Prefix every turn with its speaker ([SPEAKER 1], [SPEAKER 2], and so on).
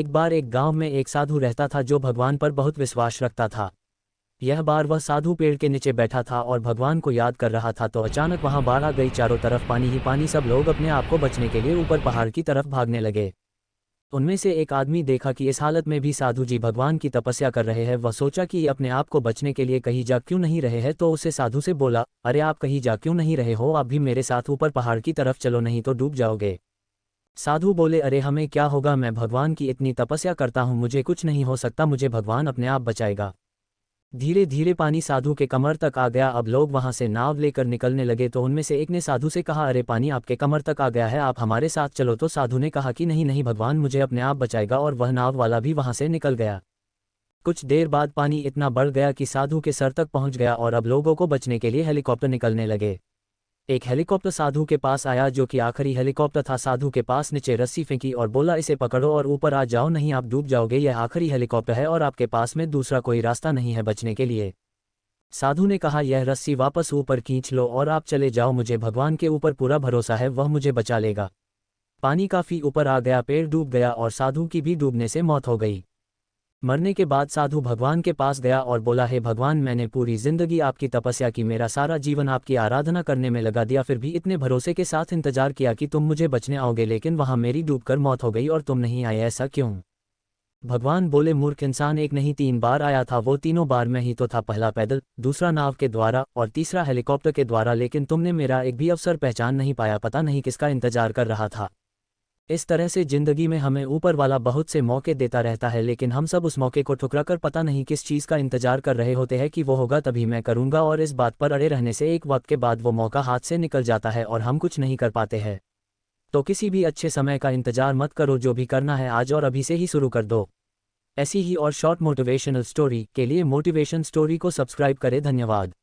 [SPEAKER 1] एक बार एक गांव में एक साधु रहता था जो भगवान पर बहुत विश्वास रखता था। यह बार वह साधु पेड़ के नीचे बैठा था और भगवान को याद कर रहा था तो अचानक वहां बाढ़ आ गई। चारों तरफ पानी ही पानी। सब लोग अपने आप को बचने के लिए ऊपर पहाड़ की तरफ भागने लगे। उनमें से एक आदमी देखा कि इस हालत में भी साधु जी भगवान की तपस्या कर रहे हैं। वह सोचा कि अपने आप को बचने के लिए कहीं जा क्यों नहीं रहे हैं, तो उसे साधु से बोला, अरे आप कहीं जा क्यों नहीं रहे हो, आप भी मेरे साथ ऊपर पहाड़ की तरफ चलो, नहीं तो डूब जाओगे। साधु बोले, अरे हमें क्या होगा, मैं भगवान की इतनी तपस्या करता हूँ, मुझे कुछ नहीं हो सकता, मुझे भगवान अपने आप बचाएगा। धीरे धीरे पानी साधु के कमर तक आ गया। अब लोग वहां से नाव लेकर निकलने लगे तो उनमें से एक ने साधु से कहा, अरे पानी आपके कमर तक आ गया है, आप हमारे साथ चलो। तो साधु ने कहा कि नहीं नहीं, भगवान मुझे अपने आप बचाएगा, और वह नाव वाला भी वहां से निकल गया। कुछ देर बाद पानी इतना बढ़ गया कि साधु के सर तक पहुंच गया और अब लोगों को बचने के लिए हेलीकॉप्टर निकलने लगे। एक हेलीकॉप्टर साधु के पास आया जो कि आखिरी हेलीकॉप्टर था। साधु के पास नीचे रस्सी फेंकी और बोला, इसे पकड़ो और ऊपर आ जाओ, नहीं आप डूब जाओगे, यह आखिरी हेलीकॉप्टर है और आपके पास में दूसरा कोई रास्ता नहीं है बचने के लिए। साधु ने कहा, यह रस्सी वापस ऊपर खींच लो और आप चले जाओ, मुझे भगवान के ऊपर पूरा भरोसा है, वह मुझे बचा लेगा। पानी काफी ऊपर आ गया, पेड़ डूब गया और साधु की भी डूबने से मौत हो गई। मरने के बाद साधु भगवान के पास गया और बोला, हे भगवान, मैंने पूरी जिंदगी आपकी तपस्या की, मेरा सारा जीवन आपकी आराधना करने में लगा दिया, फिर भी इतने भरोसे के साथ इंतजार किया कि तुम मुझे बचने आओगे, लेकिन वहां मेरी डूबकर मौत हो गई और तुम नहीं आए, ऐसा क्यों? भगवान बोले, मूर्ख इंसान, एक नहीं 3 बार आया था, वो तीनों बार मैं ही तो था, पहला पैदल, दूसरा नाव के द्वारा और तीसरा हेलीकॉप्टर के द्वारा, लेकिन तुमने मेरा एक भी अवसर पहचान नहीं पाया, पता नहीं किसका इंतजार कर रहा था। इस तरह से जिंदगी में हमें ऊपर वाला बहुत से मौके देता रहता है, लेकिन हम सब उस मौके को ठुकरा कर पता नहीं किस चीज़ का इंतजार कर रहे होते हैं कि वो होगा तभी मैं करूँगा, और इस बात पर अड़े रहने से एक वक्त के बाद वो मौका हाथ से निकल जाता है और हम कुछ नहीं कर पाते हैं। तो किसी भी अच्छे समय का इंतजार मत करो, जो भी करना है आज और अभी से ही शुरू कर दो। ऐसी ही और शॉर्ट मोटिवेशनल स्टोरी के लिए मोटिवेशन स्टोरी को सब्सक्राइब करें। धन्यवाद।